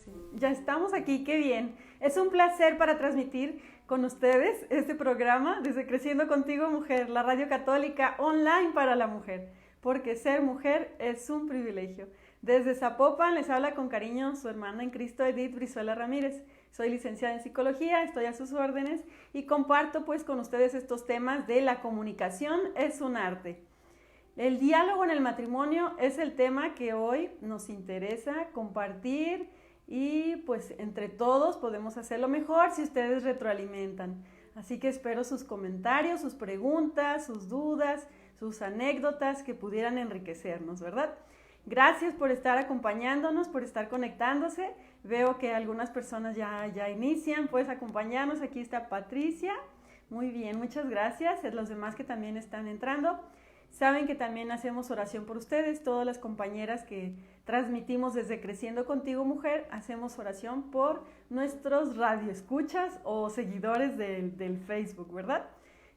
Sí, ya estamos aquí, qué bien. Es un placer para transmitir con ustedes este programa desde Creciendo Contigo Mujer, la radio católica online para la mujer, porque ser mujer es un privilegio. Desde Zapopan les habla con cariño su hermana en Cristo Edith Brizuela Ramírez. Soy licenciada en psicología, estoy a sus órdenes y comparto pues con ustedes estos temas de la comunicación es un arte. El diálogo en el matrimonio es el tema que hoy nos interesa compartir y pues entre todos podemos hacerlo mejor si ustedes retroalimentan. Así que espero sus comentarios, sus preguntas, sus dudas, sus anécdotas que pudieran enriquecernos, ¿verdad? Gracias por estar acompañándonos, por estar conectándose. Veo que algunas personas ya inician, puedes acompañarnos. Aquí está Patricia. Muy bien, muchas gracias. Los demás que también están entrando. Saben que también hacemos oración por ustedes, todas las compañeras que transmitimos desde Creciendo Contigo Mujer, hacemos oración por nuestros radioescuchas o seguidores del Facebook, ¿verdad?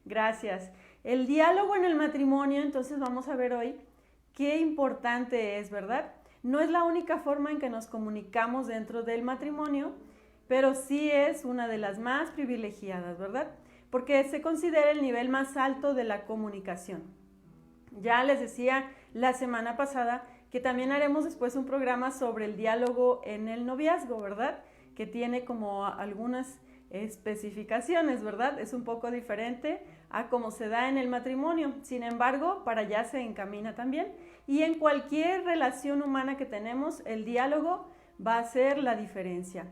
Gracias. El diálogo en el matrimonio, entonces vamos a ver hoy qué importante es, ¿verdad? No es la única forma en que nos comunicamos dentro del matrimonio, pero sí es una de las más privilegiadas, ¿verdad? Porque se considera el nivel más alto de la comunicación. Ya les decía la semana pasada que también haremos después un programa sobre el diálogo en el noviazgo, ¿verdad? Que tiene como algunas especificaciones, ¿verdad? Es un poco diferente a cómo se da en el matrimonio. Sin embargo, para allá se encamina también. Y en cualquier relación humana que tenemos, el diálogo va a ser la diferencia.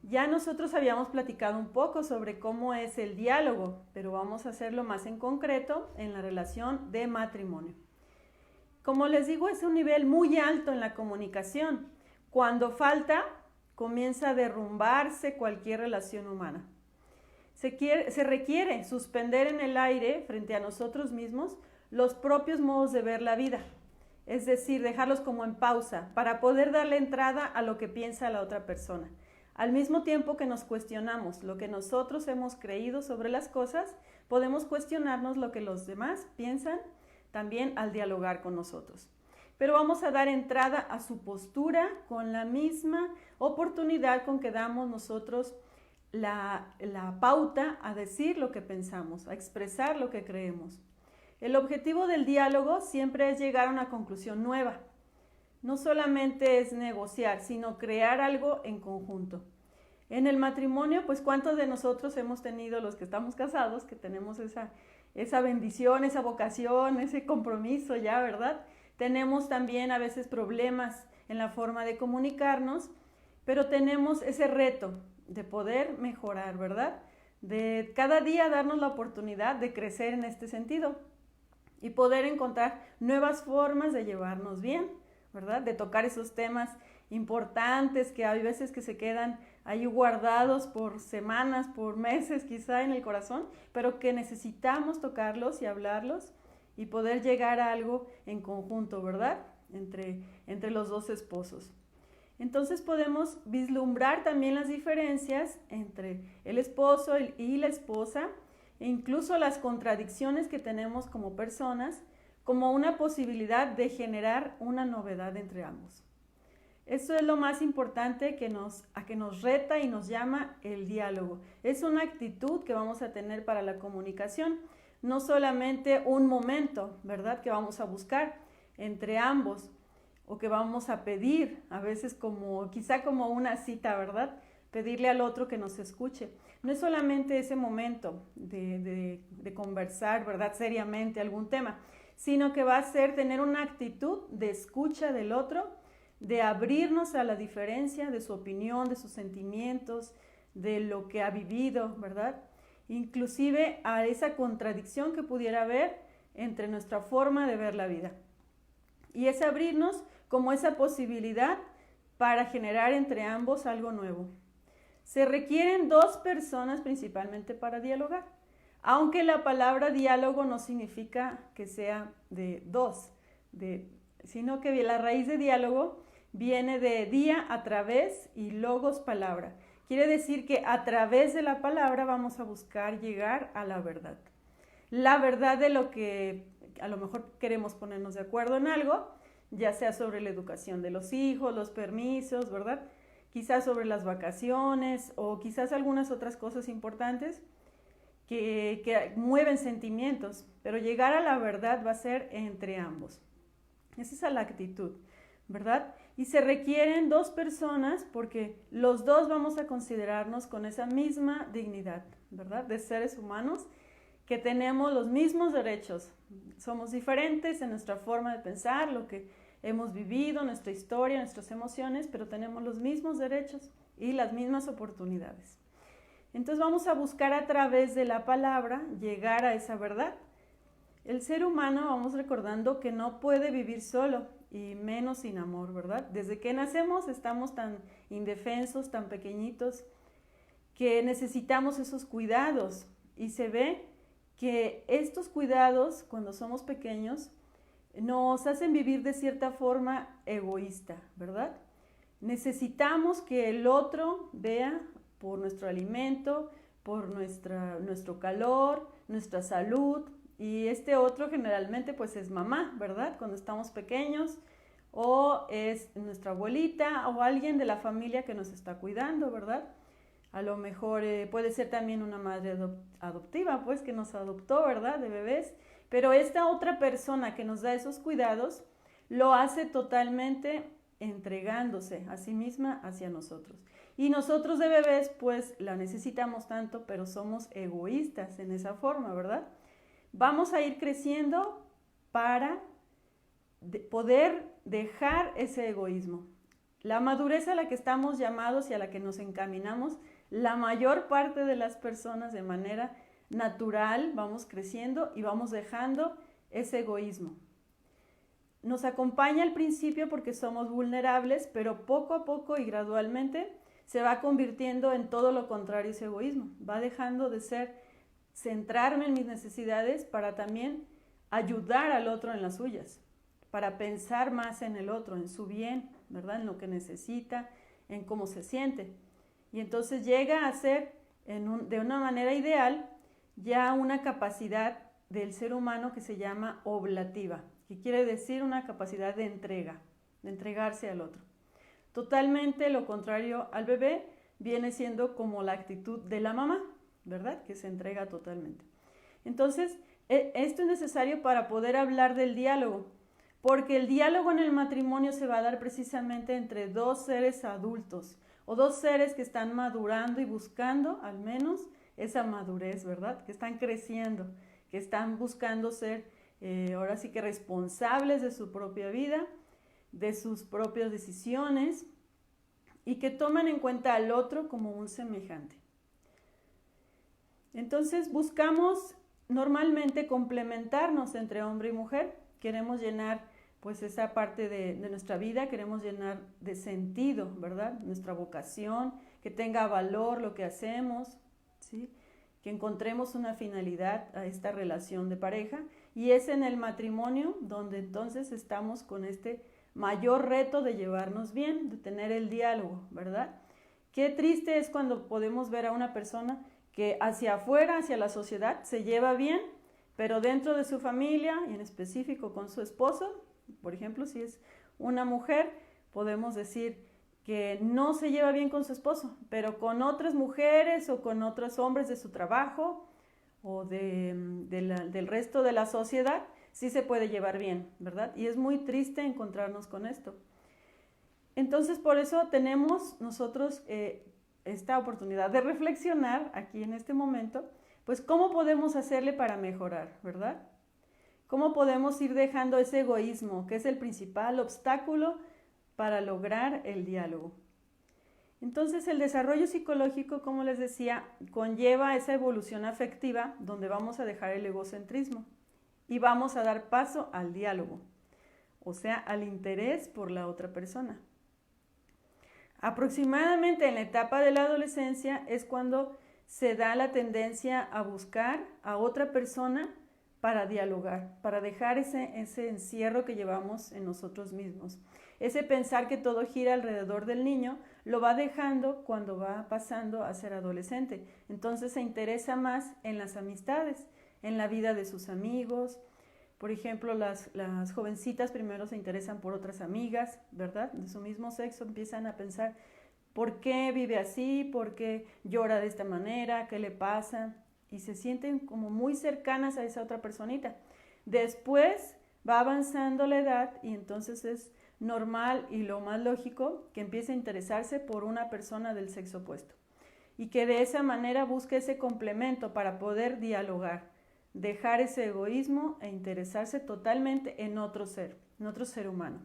Ya nosotros habíamos platicado un poco sobre cómo es el diálogo, pero vamos a hacerlo más en concreto en la relación de matrimonio. Como les digo, es un nivel muy alto en la comunicación. Cuando falta, comienza a derrumbarse cualquier relación humana. Se requiere suspender en el aire, frente a nosotros mismos, los propios modos de ver la vida. Es decir, dejarlos como en pausa, para poder darle entrada a lo que piensa la otra persona. Al mismo tiempo que nos cuestionamos lo que nosotros hemos creído sobre las cosas, podemos cuestionarnos lo que los demás piensan también al dialogar con nosotros. Pero vamos a dar entrada a su postura con la misma oportunidad con que damos nosotros la pauta a decir lo que pensamos, a expresar lo que creemos. El objetivo del diálogo siempre es llegar a una conclusión nueva. No solamente es negociar, sino crear algo en conjunto. En el matrimonio, pues ¿cuántos de nosotros hemos tenido, los que estamos casados, que tenemos esa bendición, esa vocación, ese compromiso ya, ¿verdad? Tenemos también a veces problemas en la forma de comunicarnos, pero tenemos ese reto de poder mejorar, ¿verdad? De cada día darnos la oportunidad de crecer en este sentido y poder encontrar nuevas formas de llevarnos bien, ¿verdad? De tocar esos temas importantes que hay veces que se quedan ahí guardados por semanas, por meses quizá en el corazón, pero que necesitamos tocarlos y hablarlos y poder llegar a algo en conjunto, ¿verdad? Entre los dos esposos. Entonces podemos vislumbrar también las diferencias entre el esposo y la esposa e incluso las contradicciones que tenemos como personas como una posibilidad de generar una novedad entre ambos. Eso es lo más importante a que nos reta y nos llama el diálogo. Es una actitud que vamos a tener para la comunicación, no solamente un momento, ¿verdad?, que vamos a buscar entre ambos o que vamos a pedir, a veces quizá como una cita, ¿verdad?, pedirle al otro que nos escuche. No es solamente ese momento de conversar, ¿verdad?, seriamente algún tema, sino que va a ser tener una actitud de escucha del otro, de abrirnos a la diferencia de su opinión, de sus sentimientos, de lo que ha vivido, ¿verdad? Inclusive a esa contradicción que pudiera haber entre nuestra forma de ver la vida. Y es abrirnos como esa posibilidad para generar entre ambos algo nuevo. Se requieren dos personas principalmente para dialogar, aunque la palabra diálogo no significa que sea de dos, sino que la raíz de diálogo viene de día, a través, y logos, palabra. Quiere decir que a través de la palabra vamos a buscar llegar a la verdad. La verdad de lo que a lo mejor queremos ponernos de acuerdo en algo, ya sea sobre la educación de los hijos, los permisos, ¿verdad? quizás sobre las vacaciones o quizás algunas otras cosas importantes que mueven sentimientos, pero llegar a la verdad va a ser entre ambos. Esa es la actitud, ¿verdad? Y se requieren dos personas porque los dos vamos a considerarnos con esa misma dignidad, ¿verdad? De seres humanos que tenemos los mismos derechos. Somos diferentes en nuestra forma de pensar, lo que hemos vivido, nuestra historia, nuestras emociones, pero tenemos los mismos derechos y las mismas oportunidades. Entonces vamos a buscar a través de la palabra llegar a esa verdad. El ser humano, vamos recordando, que no puede vivir solo y menos sin amor, ¿verdad? Desde que nacemos estamos tan indefensos, tan pequeñitos, que necesitamos esos cuidados. Y se ve que estos cuidados, cuando somos pequeños, nos hacen vivir de cierta forma egoísta, ¿verdad? Necesitamos que el otro vea por nuestro alimento, por nuestro calor, nuestra salud, y este otro generalmente pues es mamá, ¿verdad? Cuando estamos pequeños, o es nuestra abuelita o alguien de la familia que nos está cuidando, ¿verdad? A lo mejor puede ser también una madre adoptiva, pues que nos adoptó, ¿verdad? De bebés, pero esta otra persona que nos da esos cuidados lo hace totalmente entregándose a sí misma hacia nosotros. Y nosotros de bebés pues la necesitamos tanto, pero somos egoístas en esa forma, ¿verdad? Vamos a ir creciendo para poder dejar ese egoísmo. La madurez a la que estamos llamados y a la que nos encaminamos, la mayor parte de las personas de manera natural vamos creciendo y vamos dejando ese egoísmo. Nos acompaña al principio porque somos vulnerables, pero poco a poco y gradualmente se va convirtiendo en todo lo contrario ese egoísmo. Va dejando de ser centrarme en mis necesidades para también ayudar al otro en las suyas, para pensar más en el otro, en su bien, ¿verdad? En lo que necesita, en cómo se siente. Y entonces llega a ser, de una manera ideal, ya una capacidad del ser humano que se llama oblativa, que quiere decir una capacidad de entrega, de entregarse al otro. Totalmente lo contrario al bebé viene siendo como la actitud de la mamá, ¿verdad? Que se entrega totalmente. Entonces, esto es necesario para poder hablar del diálogo, porque el diálogo en el matrimonio se va a dar precisamente entre dos seres adultos o dos seres que están madurando y buscando al menos esa madurez, ¿verdad? Que están creciendo, que están buscando ser ahora sí que responsables de su propia vida, de sus propias decisiones y que toman en cuenta al otro como un semejante. Entonces buscamos normalmente complementarnos entre hombre y mujer. Queremos llenar pues esa parte de nuestra vida, queremos llenar de sentido, ¿verdad? Nuestra vocación, que tenga valor lo que hacemos, ¿sí? Que encontremos una finalidad a esta relación de pareja. Y es en el matrimonio donde entonces estamos con este mayor reto de llevarnos bien, de tener el diálogo, ¿verdad? Qué triste es cuando podemos ver a una persona que hacia afuera, hacia la sociedad, se lleva bien, pero dentro de su familia, y en específico con su esposo, por ejemplo, si es una mujer, podemos decir que no se lleva bien con su esposo, pero con otras mujeres o con otros hombres de su trabajo o del resto de la sociedad, sí se puede llevar bien, ¿verdad? Y es muy triste encontrarnos con esto. Entonces, por eso tenemos nosotros esta oportunidad de reflexionar aquí en este momento, pues cómo podemos hacerle para mejorar, ¿verdad? ¿Cómo podemos ir dejando ese egoísmo, que es el principal obstáculo para lograr el diálogo? Entonces, el desarrollo psicológico, como les decía, conlleva esa evolución afectiva donde vamos a dejar el egocentrismo y vamos a dar paso al diálogo, o sea, al interés por la otra persona. Aproximadamente en la etapa de la adolescencia es cuando se da la tendencia a buscar a otra persona para dialogar, para dejar ese encierro que llevamos en nosotros mismos. Ese pensar que todo gira alrededor del niño lo va dejando cuando va pasando a ser adolescente. Entonces se interesa más en las amistades, en la vida de sus amigos. Por ejemplo, las jovencitas primero se interesan por otras amigas, ¿verdad? De su mismo sexo empiezan a pensar ¿Por qué vive así? ¿Por qué llora de esta manera? ¿Qué le pasa? Y se sienten como muy cercanas a esa otra personita. Después va avanzando la edad y entonces es normal y lo más lógico que empiece a interesarse por una persona del sexo opuesto y que de esa manera busque ese complemento para poder dialogar, dejar ese egoísmo e interesarse totalmente en otro ser humano.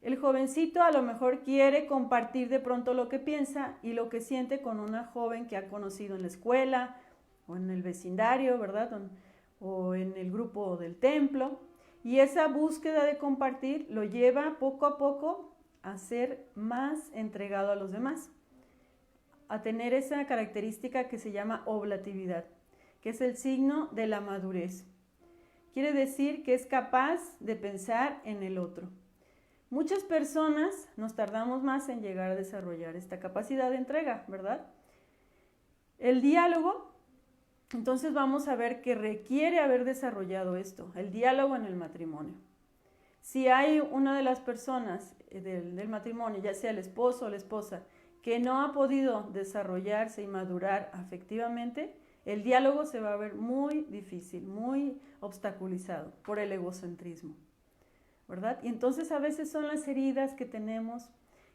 El jovencito a lo mejor quiere compartir de pronto lo que piensa y lo que siente con una joven que ha conocido en la escuela o en el vecindario, ¿verdad? O en el grupo del templo. Y esa búsqueda de compartir lo lleva poco a poco a ser más entregado a los demás, a tener esa característica que se llama oblatividad, que es el signo de la madurez. Quiere decir que es capaz de pensar en el otro. Muchas personas nos tardamos más en llegar a desarrollar esta capacidad de entrega, ¿verdad? El diálogo, entonces vamos a ver que requiere haber desarrollado esto, el diálogo en el matrimonio. Si hay una de las personas del matrimonio, ya sea el esposo o la esposa, que no ha podido desarrollarse y madurar afectivamente, el diálogo se va a ver muy difícil, muy obstaculizado por el egocentrismo, ¿verdad? Y entonces a veces son las heridas que tenemos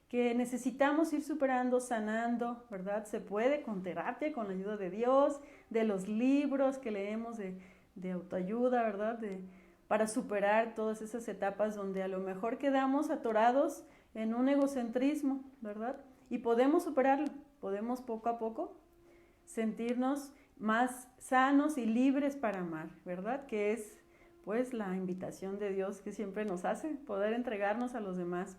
que necesitamos ir superando, sanando, ¿verdad? Se puede con terapia, con la ayuda de Dios, de los libros que leemos de autoayuda, ¿verdad? Para superar todas esas etapas donde a lo mejor quedamos atorados en un egocentrismo, ¿verdad? Y podemos superarlo, podemos poco a poco sentirnos más sanos y libres para amar, ¿verdad? Que es pues la invitación de Dios que siempre nos hace, poder entregarnos a los demás.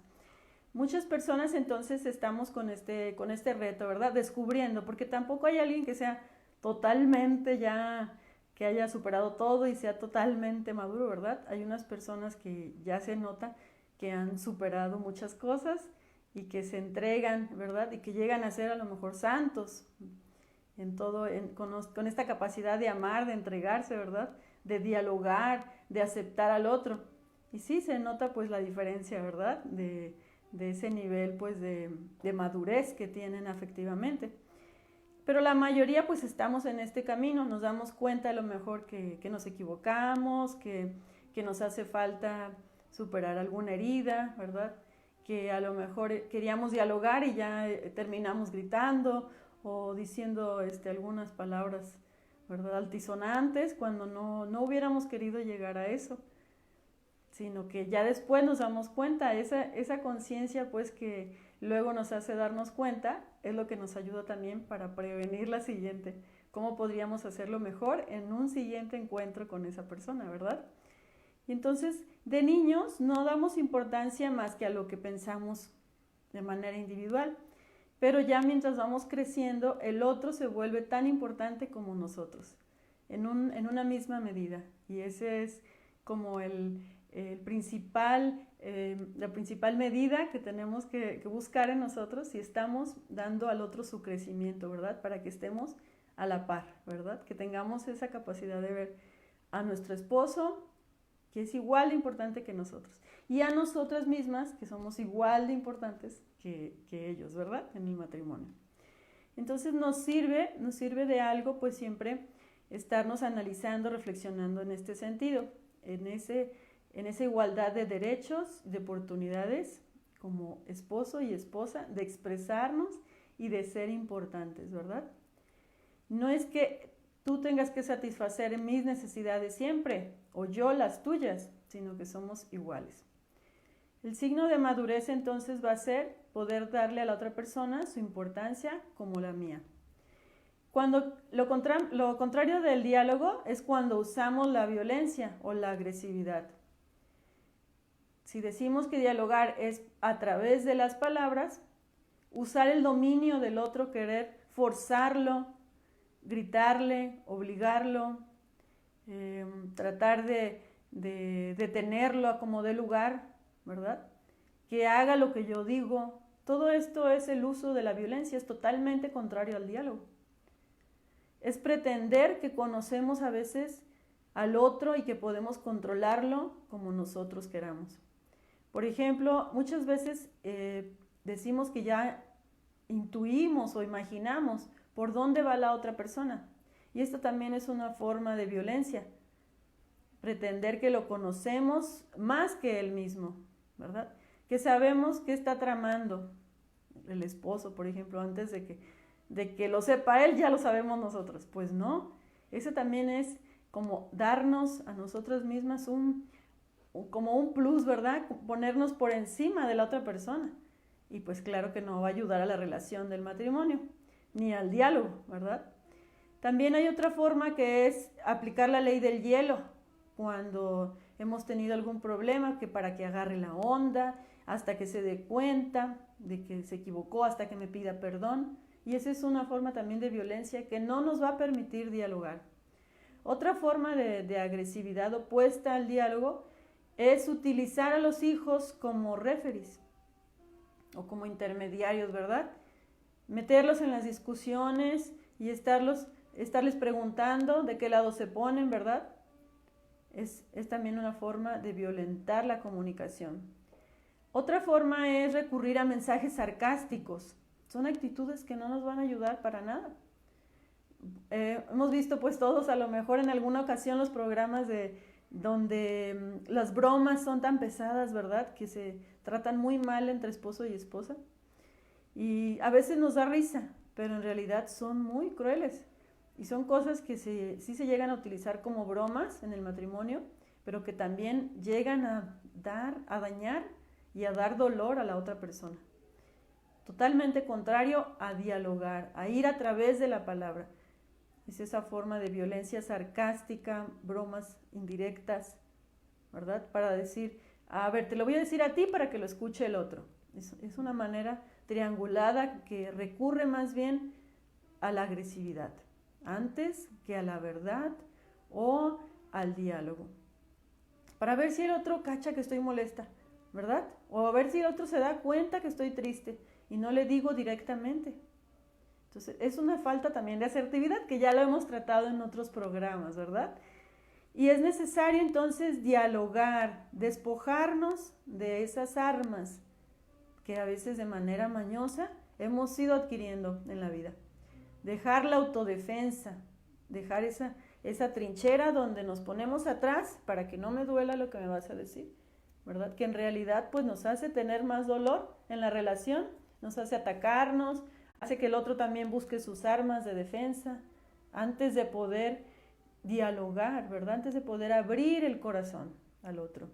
Muchas personas entonces estamos con este reto, ¿verdad? Descubriendo, porque tampoco hay alguien que sea totalmente ya, que haya superado todo y sea totalmente maduro, ¿verdad? Hay unas personas que ya se nota que han superado muchas cosas y que se entregan, ¿verdad? Y que llegan a ser a lo mejor santos en todo, con esta capacidad de amar, de entregarse, ¿verdad? De dialogar, de aceptar al otro. Y sí se nota pues la diferencia, ¿verdad? De ese nivel pues de madurez que tienen afectivamente. Pero la mayoría pues estamos en este camino, nos damos cuenta a lo mejor que nos equivocamos, que nos hace falta superar alguna herida, ¿verdad? Que a lo mejor queríamos dialogar y ya terminamos gritando o diciendo algunas palabras, ¿verdad? Altisonantes, cuando no hubiéramos querido llegar a eso, sino que ya después nos damos cuenta, esa conciencia pues que luego nos hace darnos cuenta, es lo que nos ayuda también para prevenir la siguiente, cómo podríamos hacerlo mejor en un siguiente encuentro con esa persona, ¿verdad? Y entonces, de niños no damos importancia más que a lo que pensamos de manera individual, pero ya mientras vamos creciendo, el otro se vuelve tan importante como nosotros, en una misma medida, y ese es como la principal medida que tenemos que buscar en nosotros si estamos dando al otro su crecimiento, ¿verdad? Para que estemos a la par, ¿verdad? Que tengamos esa capacidad de ver a nuestro esposo, que es igual de importante que nosotros, y a nosotras mismas, que somos igual de importantes que ellos, ¿verdad? En el matrimonio. Entonces nos sirve de algo, pues siempre estarnos analizando, reflexionando en este sentido, en esa igualdad de derechos, de oportunidades como esposo y esposa, de expresarnos y de ser importantes, ¿verdad? No es que tú tengas que satisfacer mis necesidades siempre o yo las tuyas, sino que somos iguales. El signo de madurez entonces va a ser poder darle a la otra persona su importancia como la mía. Cuando lo contrario del diálogo es cuando usamos la violencia o la agresividad. Si decimos que dialogar es a través de las palabras, usar el dominio del otro, querer forzarlo, gritarle, obligarlo, tratar de detenerlo a como dé lugar, ¿verdad? Que haga lo que yo digo. Todo esto es el uso de la violencia, es totalmente contrario al diálogo. Es pretender que conocemos a veces al otro y que podemos controlarlo como nosotros queramos. Por ejemplo, muchas veces decimos que ya intuimos o imaginamos por dónde va la otra persona. Y esto también es una forma de violencia. Pretender que lo conocemos más que él mismo, ¿verdad? Que sabemos qué está tramando el esposo, por ejemplo, antes de que lo sepa él, ya lo sabemos nosotros. Pues no, eso también es como darnos a nosotras mismas como un plus, ¿verdad? Ponernos por encima de la otra persona. Y pues claro que no va a ayudar a la relación del matrimonio, ni al diálogo, ¿verdad? También hay otra forma que es aplicar la ley del hielo, cuando hemos tenido algún problema, que para que agarre la onda, hasta que se dé cuenta de que se equivocó, hasta que me pida perdón. Y esa es una forma también de violencia que no nos va a permitir dialogar. Otra forma de agresividad opuesta al diálogo es utilizar a los hijos como referees o como intermediarios, ¿verdad? Meterlos en las discusiones y estarles preguntando de qué lado se ponen, ¿verdad? Es también una forma de violentar la comunicación. Otra forma es recurrir a mensajes sarcásticos. Son actitudes que no nos van a ayudar para nada. Hemos visto pues todos a lo mejor en alguna ocasión los programas donde las bromas son tan pesadas, ¿verdad? Que se tratan muy mal entre esposo y esposa. Y a veces nos da risa, pero en realidad son muy crueles. Y son cosas que sí se llegan a utilizar como bromas en el matrimonio, pero que también llegan a dañar y a dar dolor a la otra persona. Totalmente contrario a dialogar, a ir a través de la palabra. Es esa forma de violencia sarcástica, bromas indirectas, ¿verdad? Para decir, a ver, te lo voy a decir a ti para que lo escuche el otro. Es una manera triangulada que recurre más bien a la agresividad, antes que a la verdad o al diálogo. Para ver si el otro cacha que estoy molesta, ¿verdad? O a ver si el otro se da cuenta que estoy triste y no le digo directamente. Entonces, es una falta también de asertividad que ya lo hemos tratado en otros programas, ¿verdad? Y es necesario entonces dialogar, despojarnos de esas armas que a veces de manera mañosa hemos ido adquiriendo en la vida. Dejar la autodefensa, dejar esa trinchera donde nos ponemos atrás para que no me duela lo que me vas a decir, ¿verdad? Que en realidad pues nos hace tener más dolor en la relación, nos hace atacarnos, hace que el otro también busque sus armas de defensa antes de poder dialogar, ¿verdad? Antes de poder abrir el corazón al otro.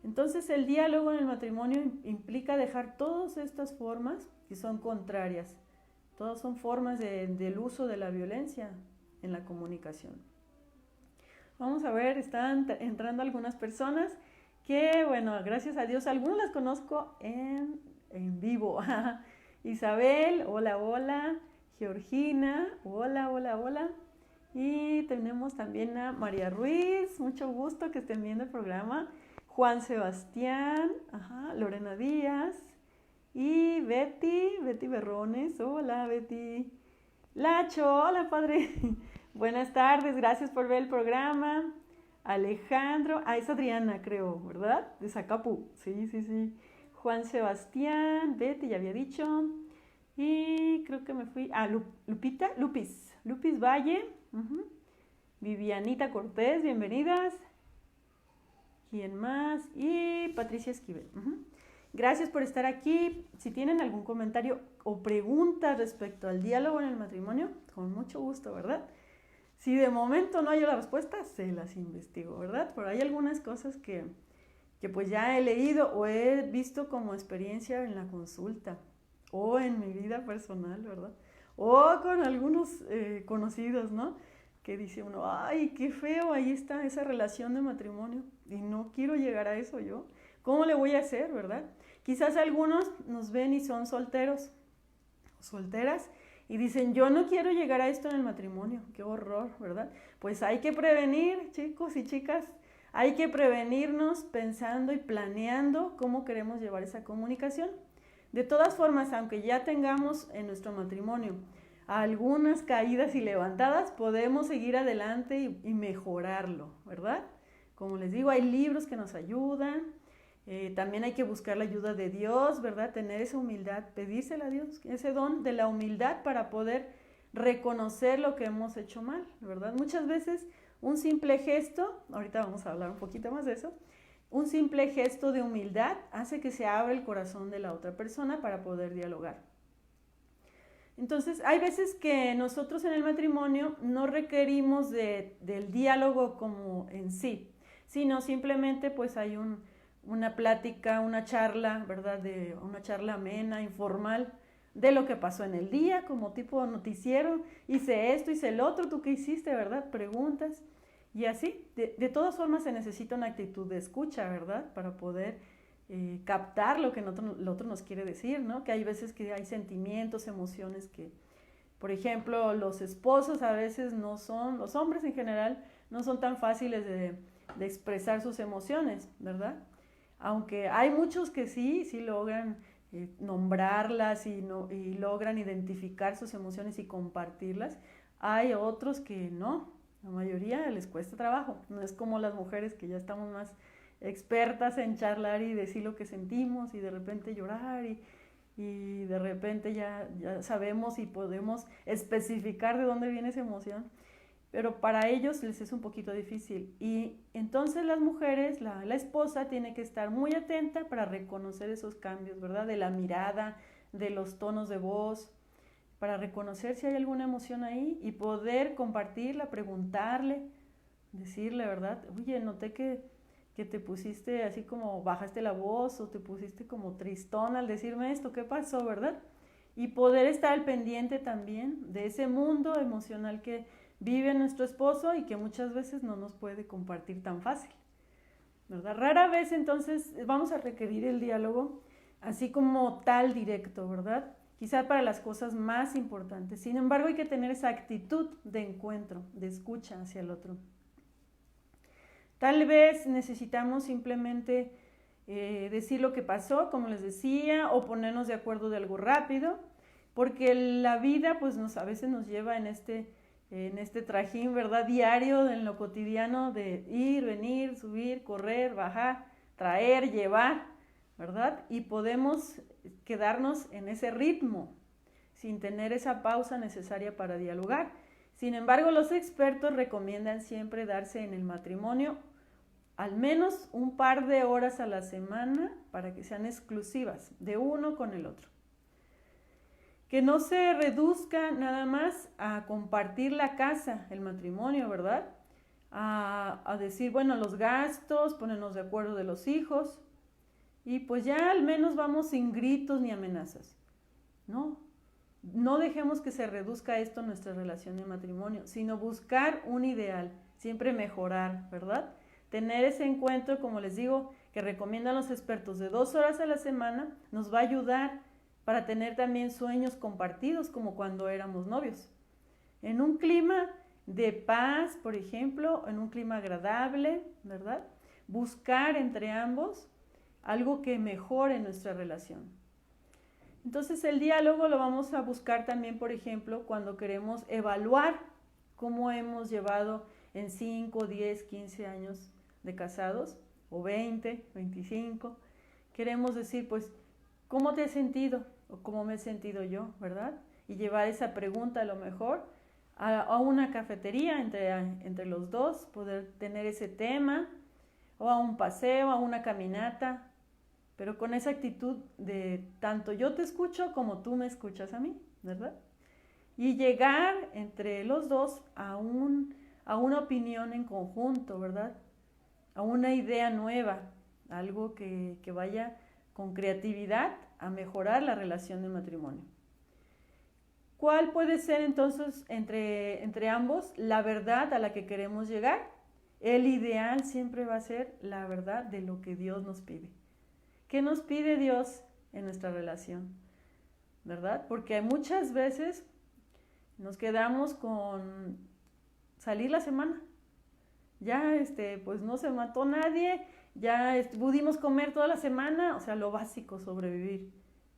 Entonces el diálogo en el matrimonio implica dejar todas estas formas que son contrarias. Todas son formas del uso de la violencia en la comunicación. Vamos a ver, están entrando algunas personas que, bueno, gracias a Dios, algunas las conozco en vivo. Isabel, hola, hola. Georgina, hola, hola, hola. Y tenemos también a María Ruiz, mucho gusto que estén viendo el programa. Juan Sebastián, Lorena Díaz. Y Betty Berrones, hola Betty. Lacho, hola padre. Buenas tardes, gracias por ver el programa. Alejandro, es Adriana creo, ¿verdad? De Zacapú, sí. Juan Sebastián, Betty, ya había dicho. Y creo que me fui, Lupis Valle. Vivianita Cortés, bienvenidas. ¿Quién más? Y Patricia Esquivel. Gracias por estar aquí. Si tienen algún comentario o pregunta respecto al diálogo en el matrimonio, con mucho gusto, ¿verdad? Si de momento no hay la respuesta, se las investigo, ¿verdad? Pero hay algunas cosas que pues ya he leído o he visto como experiencia en la consulta o en mi vida personal, ¿verdad? O con algunos conocidos, ¿no? Que dice uno, ay, qué feo, ahí está esa relación de matrimonio y no quiero llegar a eso yo. ¿Cómo le voy a hacer, verdad? Quizás algunos nos ven y son solteros o solteras y dicen, yo no quiero llegar a esto en el matrimonio. Qué horror, ¿verdad? Pues hay que prevenir, chicos y chicas. Hay que prevenirnos pensando y planeando cómo queremos llevar esa comunicación. De todas formas, aunque ya tengamos en nuestro matrimonio algunas caídas y levantadas, podemos seguir adelante y mejorarlo, ¿verdad? Como les digo, hay libros que nos ayudan. También hay que buscar la ayuda de Dios, ¿verdad? Tener esa humildad, pedírsela a Dios, ese don de la humildad para poder reconocer lo que hemos hecho mal, ¿verdad? Muchas veces un simple gesto, ahorita vamos a hablar un poquito más de eso, un simple gesto de humildad hace que se abra el corazón de la otra persona para poder dialogar. Entonces, hay veces que nosotros en el matrimonio no requerimos del diálogo como en sí, sino simplemente pues hay una plática, una charla, ¿verdad? Una charla amena, informal, de lo que pasó en el día, como tipo noticiero, hice esto, hice el otro, ¿tú qué hiciste, verdad? Preguntas, y así, de todas formas se necesita una actitud de escucha, ¿verdad? Para poder captar lo que el otro nos quiere decir, ¿no? Que hay veces que hay sentimientos, emociones que, por ejemplo, los esposos a veces no son, los hombres en general, no son tan fáciles de expresar sus emociones, ¿verdad? Aunque hay muchos que sí logran nombrarlas y logran identificar sus emociones y compartirlas, hay otros que no, la mayoría les cuesta trabajo, no es como las mujeres que ya estamos más expertas en charlar y decir lo que sentimos y de repente llorar y de repente ya sabemos y podemos especificar de dónde viene esa emoción, pero para ellos les es un poquito difícil. Y entonces las mujeres, la esposa tiene que estar muy atenta para reconocer esos cambios, ¿verdad? De la mirada, de los tonos de voz, para reconocer si hay alguna emoción ahí y poder compartirla, preguntarle, decirle, ¿verdad? Oye, noté que te pusiste así como bajaste la voz o te pusiste como tristón al decirme esto, ¿qué pasó, verdad? Y poder estar al pendiente también de ese mundo emocional que vive nuestro esposo y que muchas veces no nos puede compartir tan fácil, ¿verdad? Rara vez entonces vamos a requerir el diálogo así como tal directo, ¿verdad? Quizá para las cosas más importantes. Sin embargo, hay que tener esa actitud de encuentro, de escucha hacia el otro. Tal vez necesitamos simplemente decir lo que pasó, como les decía, o ponernos de acuerdo de algo rápido, porque la vida pues a veces nos lleva en este trajín, ¿verdad? Diario, en lo cotidiano de ir, venir, subir, correr, bajar, traer, llevar, ¿verdad? Y podemos quedarnos en ese ritmo sin tener esa pausa necesaria para dialogar. Sin embargo, los expertos recomiendan siempre darse en el matrimonio al menos un par de horas a la semana para que sean exclusivas de uno con el otro. Que no se reduzca nada más a compartir la casa, el matrimonio, ¿verdad? A decir, bueno, los gastos, ponernos de acuerdo de los hijos, y pues ya al menos vamos sin gritos ni amenazas. No dejemos que se reduzca esto en nuestra relación de matrimonio, sino buscar un ideal, siempre mejorar, ¿verdad? Tener ese encuentro, como les digo, que recomiendan los expertos de 2 horas a la semana, nos va a ayudar para tener también sueños compartidos como cuando éramos novios. En un clima de paz, por ejemplo, en un clima agradable, ¿verdad? Buscar entre ambos algo que mejore nuestra relación. Entonces el diálogo lo vamos a buscar también, por ejemplo, cuando queremos evaluar cómo hemos llevado en 5, 10, 15 años de casados, o 20, 25. Queremos decir, pues, ¿cómo te has sentido? O ¿cómo me he sentido yo? ¿Verdad? Y llevar esa pregunta a lo mejor a una cafetería entre los dos, poder tener ese tema, o a un paseo, a una caminata, pero con esa actitud de tanto yo te escucho como tú me escuchas a mí, ¿verdad? Y llegar entre los dos a una opinión en conjunto, ¿verdad? A una idea nueva, algo que vaya con creatividad a mejorar la relación de matrimonio. ¿Cuál puede ser entonces entre ambos la verdad a la que queremos llegar? El ideal siempre va a ser la verdad de lo que Dios nos pide. ¿Qué nos pide Dios en nuestra relación? ¿Verdad? Porque muchas veces nos quedamos con salir la semana. Ya, pues no se mató nadie, ya pudimos comer toda la semana, o sea, lo básico, sobrevivir.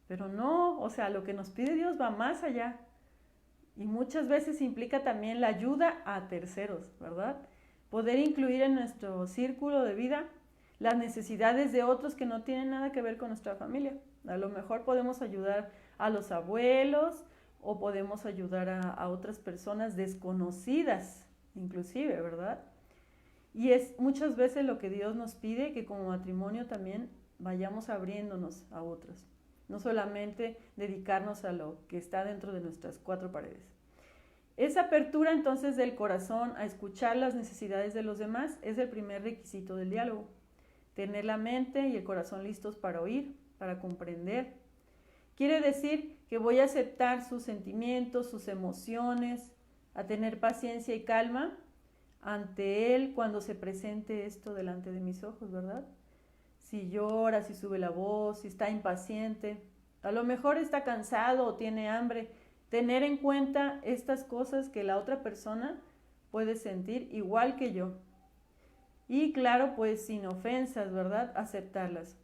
Pero no, o sea, lo que nos pide Dios va más allá. Y muchas veces implica también la ayuda a terceros, ¿verdad? Poder incluir en nuestro círculo de vida las necesidades de otros que no tienen nada que ver con nuestra familia. A lo mejor podemos ayudar a los abuelos o podemos ayudar a otras personas desconocidas, inclusive, ¿verdad? Y es muchas veces lo que Dios nos pide, que como matrimonio también vayamos abriéndonos a otros, no solamente dedicarnos a lo que está dentro de nuestras cuatro paredes. Esa apertura entonces del corazón a escuchar las necesidades de los demás es el primer requisito del diálogo. Tener la mente y el corazón listos para oír, para comprender. Quiere decir que voy a aceptar sus sentimientos, sus emociones, a tener paciencia y calma ante él cuando se presente esto delante de mis ojos, ¿verdad? Si llora, si sube la voz, si está impaciente, a lo mejor está cansado o tiene hambre. Tener en cuenta estas cosas que la otra persona puede sentir igual que yo. Y claro, pues sin ofensas, ¿verdad? Aceptarlas.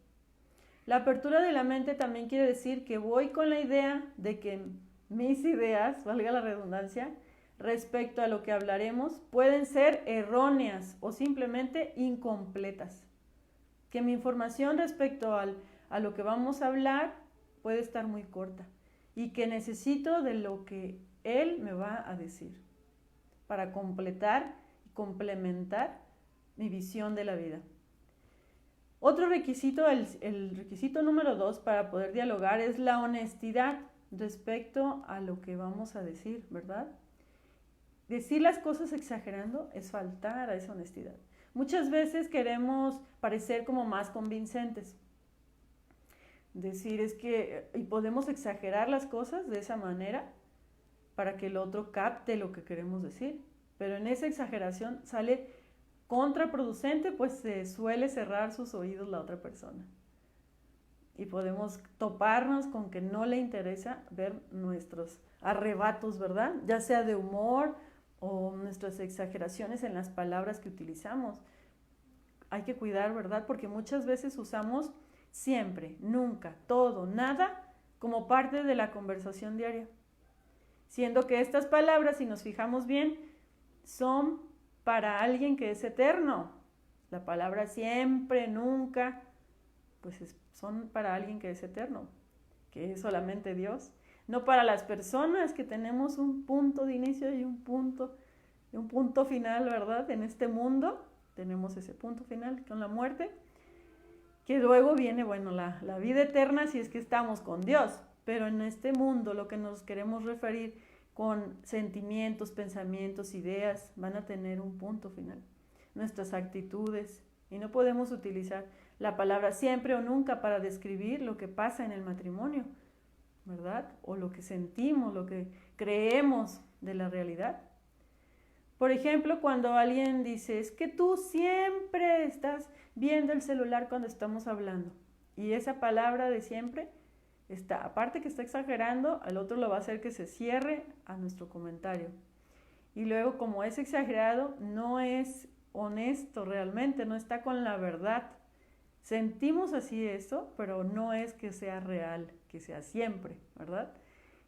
La apertura de la mente también quiere decir que voy con la idea de que mis ideas, valga la redundancia, respecto a lo que hablaremos, pueden ser erróneas o simplemente incompletas. Que mi información respecto a lo que vamos a hablar puede estar muy corta y que necesito de lo que él me va a decir para completar y complementar mi visión de la vida. Otro requisito, el requisito número 2 para poder dialogar es la honestidad respecto a lo que vamos a decir, ¿verdad? Decir las cosas exagerando es faltar a esa honestidad. Muchas veces queremos parecer como más convincentes. Decir es que, y podemos exagerar las cosas de esa manera para que el otro capte lo que queremos decir. Pero en esa exageración sale contraproducente, pues se suele cerrar sus oídos la otra persona. Y podemos toparnos con que no le interesa ver nuestros arrebatos, ¿verdad? Ya sea de humor o nuestras exageraciones en las palabras que utilizamos. Hay que cuidar, ¿verdad? Porque muchas veces usamos siempre, nunca, todo, nada como parte de la conversación diaria. Siendo que estas palabras, si nos fijamos bien, son para alguien que es eterno. La palabra siempre, nunca, pues son para alguien que es eterno, que es solamente Dios. No para las personas que tenemos un punto de inicio y un punto final, ¿verdad? En este mundo tenemos ese punto final con la muerte, que luego viene, bueno, la vida eterna si es que estamos con Dios. Pero en este mundo lo que nos queremos referir con sentimientos, pensamientos, ideas, van a tener un punto final. Nuestras actitudes, y no podemos utilizar la palabra siempre o nunca para describir lo que pasa en el matrimonio, ¿verdad? O lo que sentimos, lo que creemos de la realidad. Por ejemplo, cuando alguien dice, es que tú siempre estás viendo el celular cuando estamos hablando. Y esa palabra de siempre está, aparte que está exagerando, al otro lo va a hacer que se cierre a nuestro comentario. Y luego, como es exagerado, no es honesto realmente, no está con la verdad. Sentimos así eso, pero no es que sea real, que sea siempre, ¿verdad?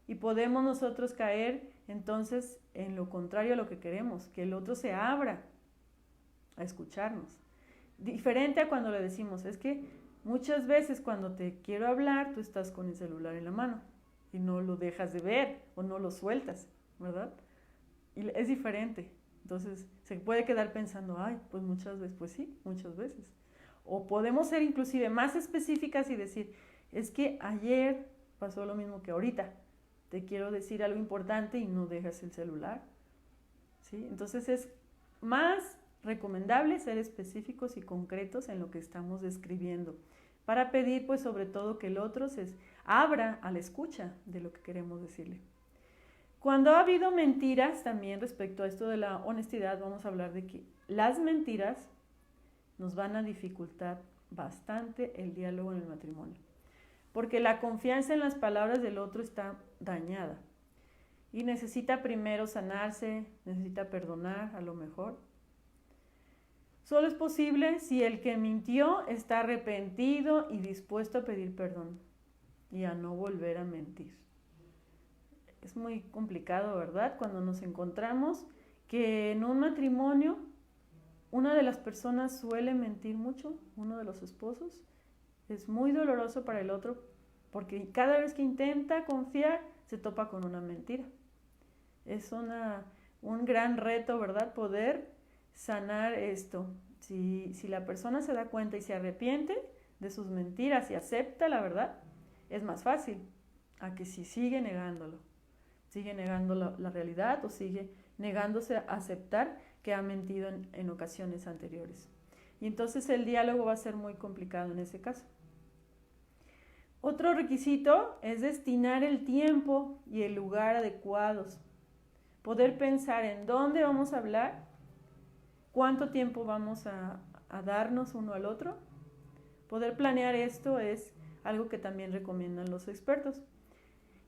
Y podemos nosotros caer entonces en lo contrario a lo que queremos, que el otro se abra a escucharnos. Diferente a cuando le decimos, es que muchas veces cuando te quiero hablar, tú estás con el celular en la mano y no lo dejas de ver o no lo sueltas, ¿verdad? Y es diferente. Entonces se puede quedar pensando, ay, pues muchas veces, pues sí, muchas veces. O podemos ser inclusive más específicas y decir, es que ayer pasó lo mismo que ahorita. Te quiero decir algo importante y no dejas el celular. ¿Sí? Entonces es más recomendable ser específicos y concretos en lo que estamos describiendo, para pedir pues sobre todo que el otro se abra a la escucha de lo que queremos decirle. Cuando ha habido mentiras también respecto a esto de la honestidad, vamos a hablar de que las mentiras nos van a dificultar bastante el diálogo en el matrimonio, porque la confianza en las palabras del otro está dañada y necesita primero sanarse, necesita perdonar a lo mejor. Solo es posible si el que mintió está arrepentido y dispuesto a pedir perdón y a no volver a mentir. Es muy complicado, ¿verdad? Cuando nos encontramos que en un matrimonio una de las personas suele mentir mucho, uno de los esposos. Es muy doloroso para el otro porque cada vez que intenta confiar se topa con una mentira. Es un gran reto, ¿verdad? Poder sanar esto. Si la persona se da cuenta y se arrepiente de sus mentiras y acepta la verdad, es más fácil a que si sigue negándolo, sigue negando la realidad o sigue negándose a aceptar que ha mentido en ocasiones anteriores. Y entonces el diálogo va a ser muy complicado en ese caso. Otro requisito es destinar el tiempo y el lugar adecuados. Poder pensar en dónde vamos a hablar, cuánto tiempo vamos a darnos uno al otro. Poder planear esto es algo que también recomiendan los expertos.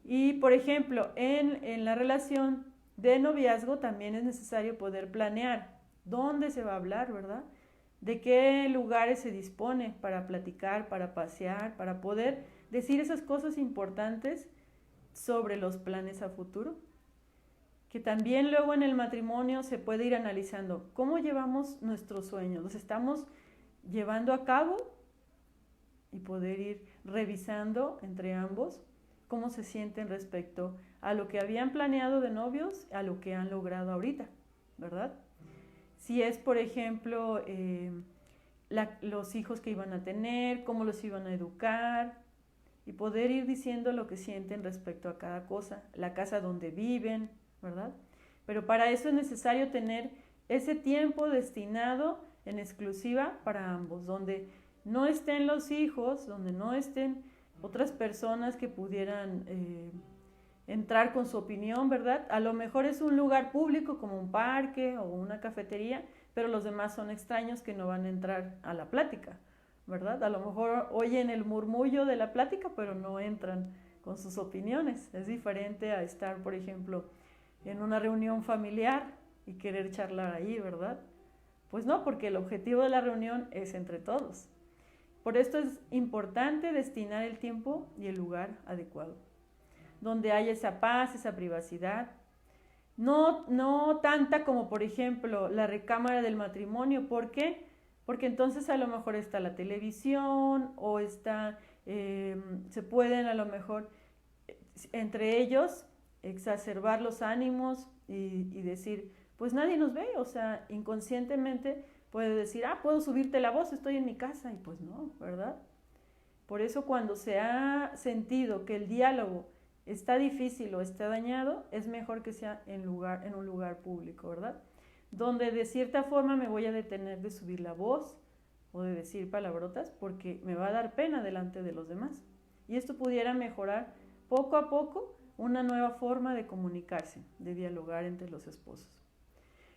Y, por ejemplo, en la relación de noviazgo también es necesario poder planear dónde se va a hablar, ¿verdad? De qué lugares se dispone para platicar, para pasear, para poder decir esas cosas importantes sobre los planes a futuro. Que también luego en el matrimonio se puede ir analizando cómo llevamos nuestros sueños, los estamos llevando a cabo y poder ir revisando entre ambos cómo se sienten respecto a lo que habían planeado de novios, a lo que han logrado ahorita, ¿verdad? Si es, por ejemplo, los hijos que iban a tener, cómo los iban a educar, y poder ir diciendo lo que sienten respecto a cada cosa, la casa donde viven, ¿verdad? Pero para eso es necesario tener ese tiempo destinado en exclusiva para ambos, donde no estén los hijos, donde no estén otras personas que pudieran entrar con su opinión, ¿verdad? A lo mejor es un lugar público como un parque o una cafetería, pero los demás son extraños que no van a entrar a la plática, ¿verdad? A lo mejor oyen el murmullo de la plática, pero no entran con sus opiniones. Es diferente a estar, por ejemplo, en una reunión familiar y querer charlar ahí, ¿verdad? Pues no, porque el objetivo de la reunión es entre todos. Por esto es importante destinar el tiempo y el lugar adecuado, donde haya esa paz, esa privacidad. No tanta como, por ejemplo, la recámara del matrimonio. ¿Por qué? Porque entonces a lo mejor está la televisión o se pueden a lo mejor entre ellos exacerbar los ánimos y decir, pues nadie nos ve, o sea, inconscientemente puede decir, puedo subirte la voz, estoy en mi casa, y pues no, ¿verdad? Por eso cuando se ha sentido que el diálogo está difícil o está dañado, es mejor que sea en un lugar público, ¿verdad? Donde de cierta forma me voy a detener de subir la voz o de decir palabrotas porque me va a dar pena delante de los demás. Y esto pudiera mejorar poco a poco una nueva forma de comunicarse, de dialogar entre los esposos.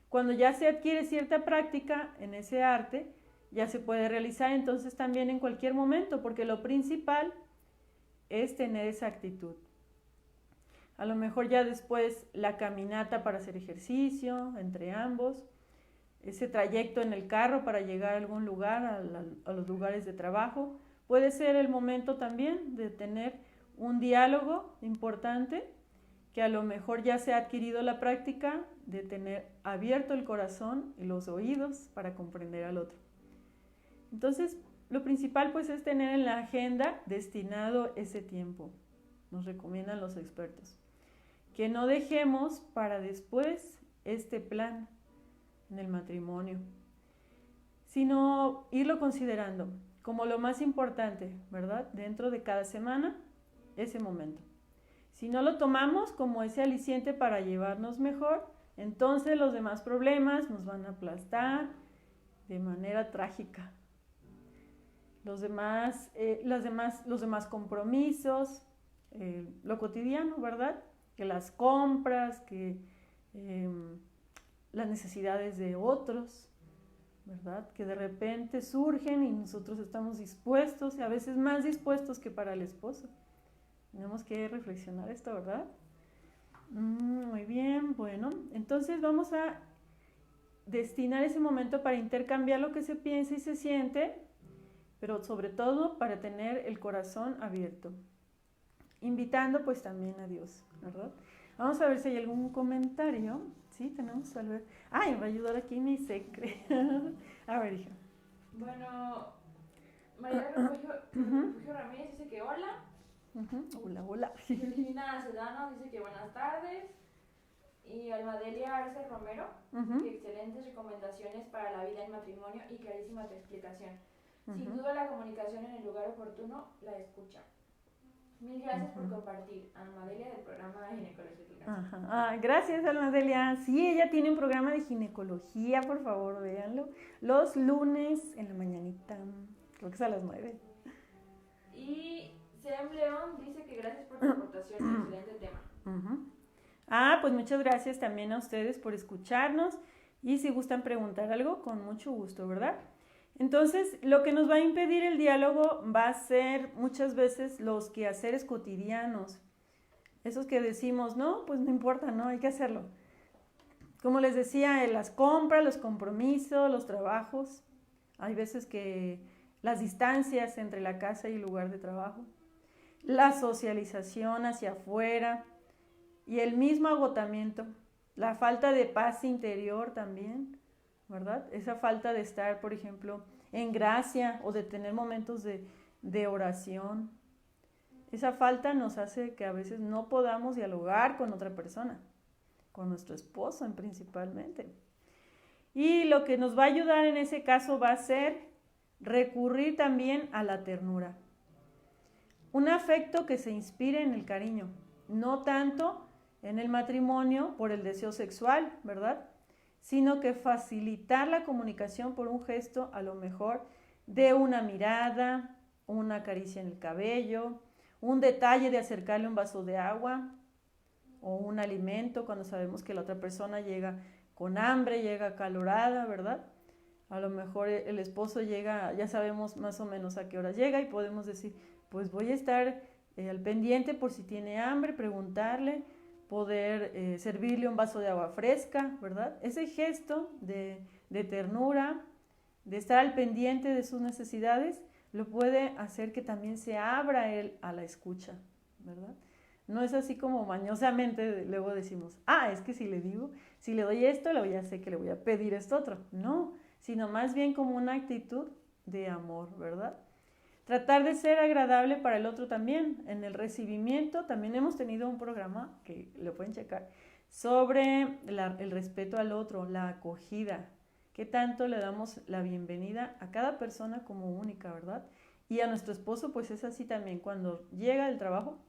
Cuando ya se adquiere cierta práctica en ese arte, ya se puede realizar entonces también en cualquier momento, porque lo principal es tener esa actitud. A lo mejor ya después la caminata para hacer ejercicio entre ambos, ese trayecto en el carro para llegar a algún lugar, a los lugares de trabajo, puede ser el momento también de tener un diálogo importante, que a lo mejor ya se ha adquirido la práctica de tener abierto el corazón y los oídos para comprender al otro. Entonces, lo principal pues es tener en la agenda destinado ese tiempo, nos recomiendan los expertos. Que no dejemos para después este plan en el matrimonio, sino irlo considerando como lo más importante, ¿verdad? Dentro de cada semana, ese momento. Si no lo tomamos como ese aliciente para llevarnos mejor, entonces los demás problemas nos van a aplastar de manera trágica. Los demás compromisos, lo cotidiano, ¿verdad? Que las compras, que las necesidades de otros, ¿verdad? Que de repente surgen y nosotros estamos dispuestos, y a veces más dispuestos que para el esposo. Tenemos que reflexionar esto, ¿verdad? Muy bien, bueno, entonces vamos a destinar ese momento para intercambiar lo que se piensa y se siente, pero sobre todo para tener el corazón abierto, invitando pues también a Dios, ¿verdad? Vamos a ver si hay algún comentario. Sí, tenemos a ver. Ay, me va a ayudar aquí mi secre. A ver, hija. Bueno, María Refugio Ramírez dice que hola. Hola, hola. Georgina Sedano dice que buenas tardes. Y Almadelia Arce Romero, que excelentes recomendaciones para la vida en matrimonio y clarísima tu explicación. Sin duda la comunicación en el lugar oportuno la escucha. Mil gracias por compartir. Almadelia del programa de ginecología. Gracias, Almadelia. Sí, ella tiene un programa de ginecología, por favor, véanlo. Los lunes en la mañanita, creo que es a las 9. Y Sem León dice que gracias por tu aportación, excelente tema. Pues muchas gracias también a ustedes por escucharnos y si gustan preguntar algo, con mucho gusto, ¿verdad? Entonces, lo que nos va a impedir el diálogo va a ser muchas veces los quehaceres cotidianos. Esos que decimos, no, pues no importa, no, hay que hacerlo. Como les decía, las compras, los compromisos, los trabajos. Hay veces que las distancias entre la casa y el lugar de trabajo. La socialización hacia afuera y el mismo agotamiento. La falta de paz interior también, ¿verdad? Esa falta de estar, por ejemplo, en gracia o de tener momentos de oración. Esa falta nos hace que a veces no podamos dialogar con otra persona, con nuestro esposo principalmente. Y lo que nos va a ayudar en ese caso va a ser recurrir también a la ternura. Un afecto que se inspire en el cariño, no tanto en el matrimonio por el deseo sexual, ¿verdad? Sino que facilitar la comunicación por un gesto, a lo mejor, de una mirada, una caricia en el cabello, un detalle de acercarle un vaso de agua o un alimento cuando sabemos que la otra persona llega con hambre, llega acalorada, ¿verdad? A lo mejor el esposo llega, ya sabemos más o menos a qué hora llega y podemos decir, pues voy a estar al pendiente por si tiene hambre, preguntarle, poder servirle un vaso de agua fresca, ¿verdad? Ese gesto de ternura, de estar al pendiente de sus necesidades, lo puede hacer que también se abra él a la escucha, ¿verdad? No es así como mañosamente luego decimos, es que si le digo, si le doy esto, ya sé que le voy a pedir esto otro. No, sino más bien como una actitud de amor, ¿verdad? Tratar de ser agradable para el otro también. En el recibimiento también hemos tenido un programa, que lo pueden checar, sobre el respeto al otro, la acogida. ¿Qué tanto le damos la bienvenida a cada persona como única, verdad? Y a nuestro esposo pues es así también. Cuando llega del trabajo,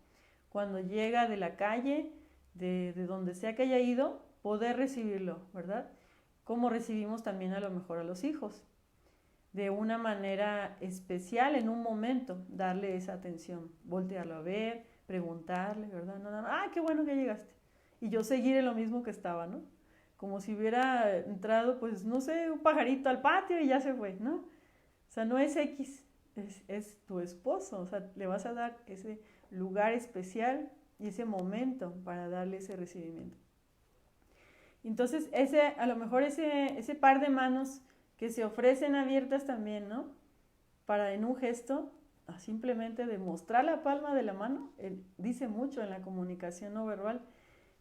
cuando llega de la calle, de donde sea que haya ido, poder recibirlo, ¿verdad? Como recibimos también a lo mejor a los hijos. De una manera especial, en un momento, darle esa atención, voltearlo a ver, preguntarle, ¿verdad? No, qué bueno que llegaste. Y yo seguir en lo mismo que estaba, ¿no? Como si hubiera entrado, pues, no sé, un pajarito al patio y ya se fue, ¿no? O sea, no es X, es tu esposo, o sea, le vas a dar ese lugar especial y ese momento para darle ese recibimiento. Entonces, a lo mejor ese par de manos que se ofrecen abiertas también, ¿no? Para en un gesto, simplemente de mostrar la palma de la mano, dice mucho en la comunicación no verbal,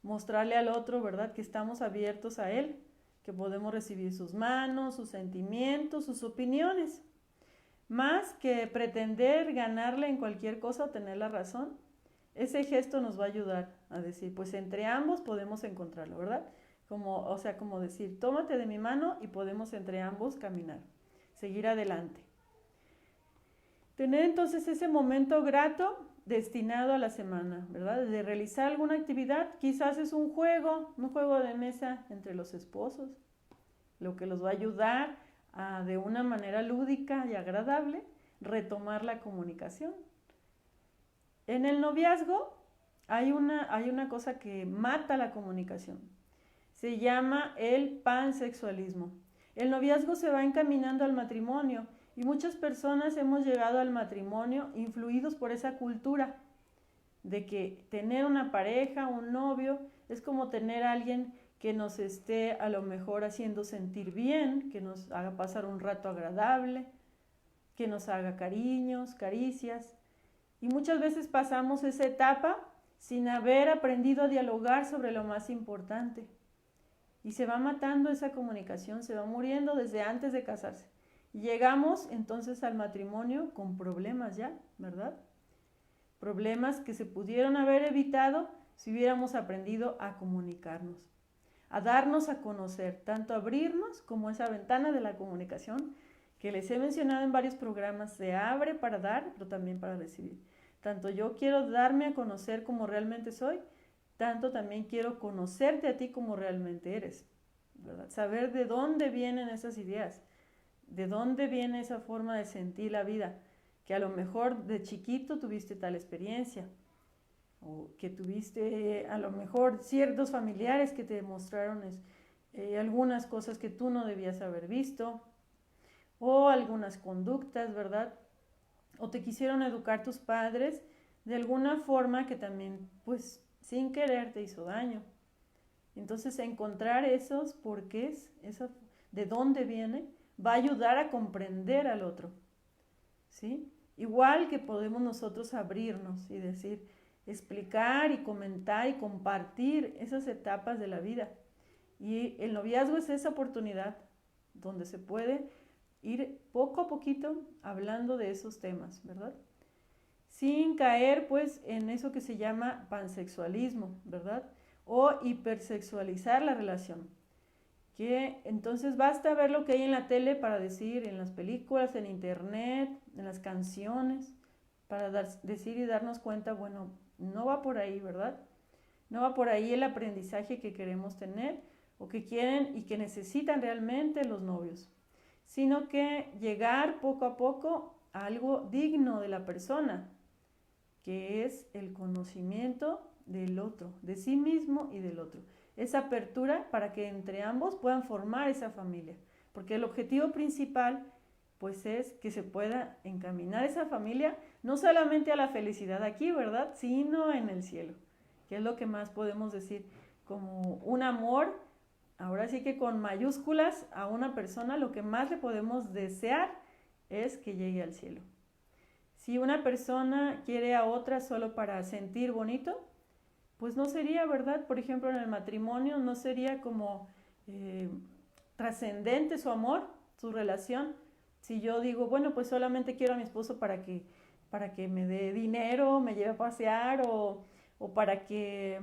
mostrarle al otro, ¿verdad? Que estamos abiertos a él, que podemos recibir sus manos, sus sentimientos, sus opiniones. Más que pretender ganarle en cualquier cosa o tener la razón, ese gesto nos va a ayudar a decir, pues entre ambos podemos encontrarlo, ¿verdad? Como decir, tómate de mi mano y podemos entre ambos caminar, seguir adelante. Tener entonces ese momento grato destinado a la semana, ¿verdad? De realizar alguna actividad, quizás es un juego de mesa entre los esposos, lo que los va a ayudar a, de una manera lúdica y agradable, retomar la comunicación. En el noviazgo hay una cosa que mata la comunicación. Se llama el pansexualismo. El noviazgo se va encaminando al matrimonio y muchas personas hemos llegado al matrimonio influidos por esa cultura de que tener una pareja, un novio, es como tener a alguien que nos esté a lo mejor haciendo sentir bien, que nos haga pasar un rato agradable, que nos haga cariños, caricias. Y muchas veces pasamos esa etapa sin haber aprendido a dialogar sobre lo más importante. Y se va matando esa comunicación, se va muriendo desde antes de casarse. Y llegamos entonces al matrimonio con problemas ya, ¿verdad? Problemas que se pudieron haber evitado si hubiéramos aprendido a comunicarnos, a darnos a conocer, tanto abrirnos como esa ventana de la comunicación que les he mencionado en varios programas, se abre para dar, pero también para recibir. Tanto yo quiero darme a conocer como realmente soy, tanto también quiero conocerte a ti como realmente eres, ¿verdad? Saber de dónde vienen esas ideas, de dónde viene esa forma de sentir la vida, que a lo mejor de chiquito tuviste tal experiencia, o que tuviste a lo mejor ciertos familiares que te demostraron algunas cosas que tú no debías haber visto, o algunas conductas, ¿verdad? O te quisieron educar tus padres de alguna forma que también, pues, sin querer te hizo daño. Entonces, encontrar esos porqués, de dónde viene, va a ayudar a comprender al otro, ¿sí? Igual que podemos nosotros abrirnos y decir, explicar y comentar y compartir esas etapas de la vida. Y el noviazgo es esa oportunidad donde se puede ir poco a poquito hablando de esos temas, ¿verdad? Sin caer pues en eso que se llama pansexualismo, ¿verdad? O hipersexualizar la relación. Que entonces basta ver lo que hay en la tele para decir, en las películas, en internet, en las canciones, para decir y darnos cuenta, bueno, no va por ahí, ¿verdad? No va por ahí el aprendizaje que queremos tener o que quieren y que necesitan realmente los novios, sino que llegar poco a poco a algo digno de la persona, que es el conocimiento del otro, de sí mismo y del otro. Esa apertura para que entre ambos puedan formar esa familia, porque el objetivo principal pues es que se pueda encaminar esa familia no solamente a la felicidad aquí, ¿verdad?, sino en el cielo, que es lo que más podemos decir, como un amor, ahora sí que con mayúsculas, a una persona lo que más le podemos desear es que llegue al cielo. Si una persona quiere a otra solo para sentir bonito, pues no sería, ¿verdad? Por ejemplo, en el matrimonio no sería como trascendente su amor, su relación. Si yo digo, bueno, pues solamente quiero a mi esposo para que me dé dinero, me lleve a pasear o para que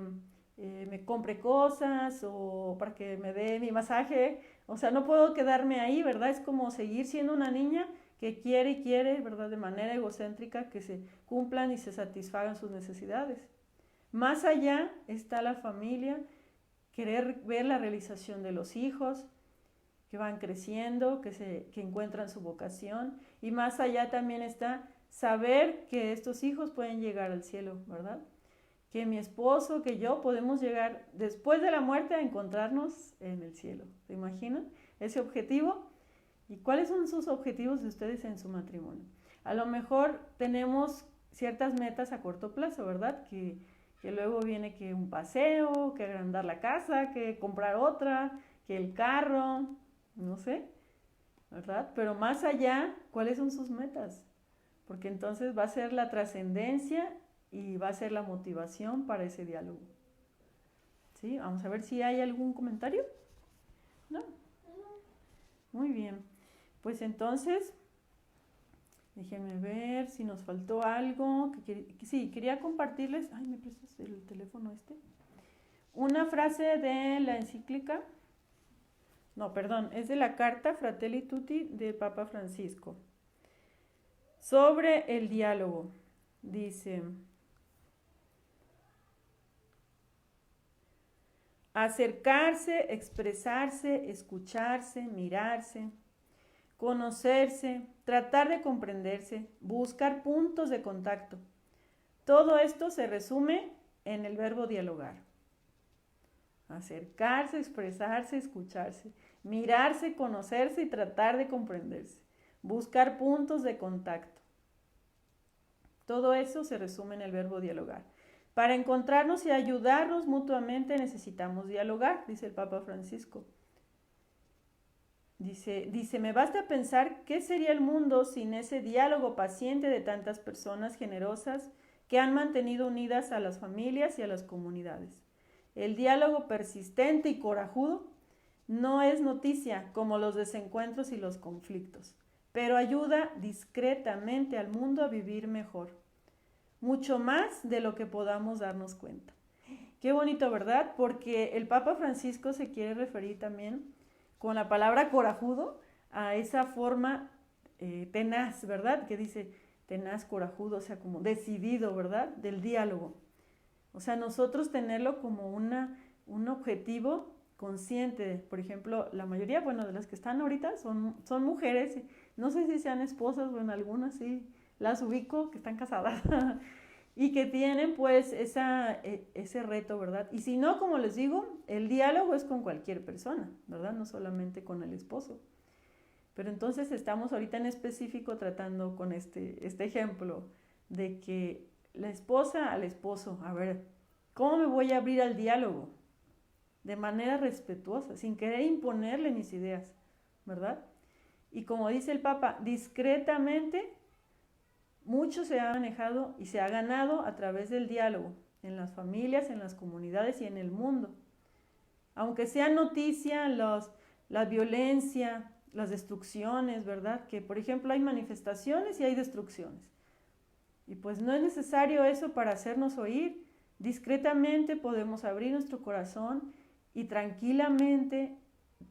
me compre cosas o para que me dé mi masaje. O sea, no puedo quedarme ahí, ¿verdad? Es como seguir siendo una niña que quiere y quiere, ¿verdad? De manera egocéntrica que se cumplan y se satisfagan sus necesidades. Más allá está la familia, querer ver la realización de los hijos, que van creciendo, que encuentran su vocación. Y más allá también está saber que estos hijos pueden llegar al cielo, ¿verdad? Que mi esposo, que yo podemos llegar después de la muerte a encontrarnos en el cielo. ¿Se imaginan ese objetivo? ¿Y cuáles son sus objetivos de ustedes en su matrimonio? A lo mejor tenemos ciertas metas a corto plazo, ¿verdad? Que luego viene que un paseo, que agrandar la casa, que comprar otra, que el carro, no sé, ¿verdad? Pero más allá, ¿cuáles son sus metas? Porque entonces va a ser la trascendencia y va a ser la motivación para ese diálogo. ¿Sí? Vamos a ver si hay algún comentario. ¿No? Muy bien. Pues entonces, déjenme ver si nos faltó algo. Sí, quería compartirles. Ay, ¿me prestas el teléfono este? Una frase de la encíclica. No, perdón, es de la carta Fratelli Tutti del Papa Francisco. Sobre el diálogo. Dice: acercarse, expresarse, escucharse, mirarse, conocerse, tratar de comprenderse, buscar puntos de contacto. Todo esto se resume en el verbo dialogar. Acercarse, expresarse, escucharse, mirarse, conocerse y tratar de comprenderse. Buscar puntos de contacto. Todo eso se resume en el verbo dialogar. Para encontrarnos y ayudarnos mutuamente necesitamos dialogar, dice el Papa Francisco. Dice, me basta pensar qué sería el mundo sin ese diálogo paciente de tantas personas generosas que han mantenido unidas a las familias y a las comunidades. El diálogo persistente y corajudo no es noticia como los desencuentros y los conflictos, pero ayuda discretamente al mundo a vivir mejor, mucho más de lo que podamos darnos cuenta. Qué bonito, ¿verdad? Porque el Papa Francisco se quiere referir también con la palabra corajudo a esa forma tenaz, ¿verdad? Que dice tenaz, corajudo, o sea, como decidido, ¿verdad? Del diálogo. O sea, nosotros tenerlo como un objetivo consciente. Por ejemplo, la mayoría, bueno, de las que están ahorita son mujeres, no sé si sean esposas, bueno, algunas sí las ubico, que están casadas y que tienen pues ese reto, ¿verdad? Y si no, como les digo, el diálogo es con cualquier persona, ¿verdad? No solamente con el esposo. Pero entonces estamos ahorita en específico tratando con este ejemplo de que la esposa al esposo, a ver, ¿cómo me voy a abrir al diálogo? De manera respetuosa, sin querer imponerle mis ideas, ¿verdad? Y como dice el Papa, discretamente, mucho se ha manejado y se ha ganado a través del diálogo, en las familias, en las comunidades y en el mundo. Aunque sea noticia la violencia, las destrucciones, ¿verdad? Que por ejemplo hay manifestaciones y hay destrucciones. Y pues no es necesario eso para hacernos oír. Discretamente podemos abrir nuestro corazón y tranquilamente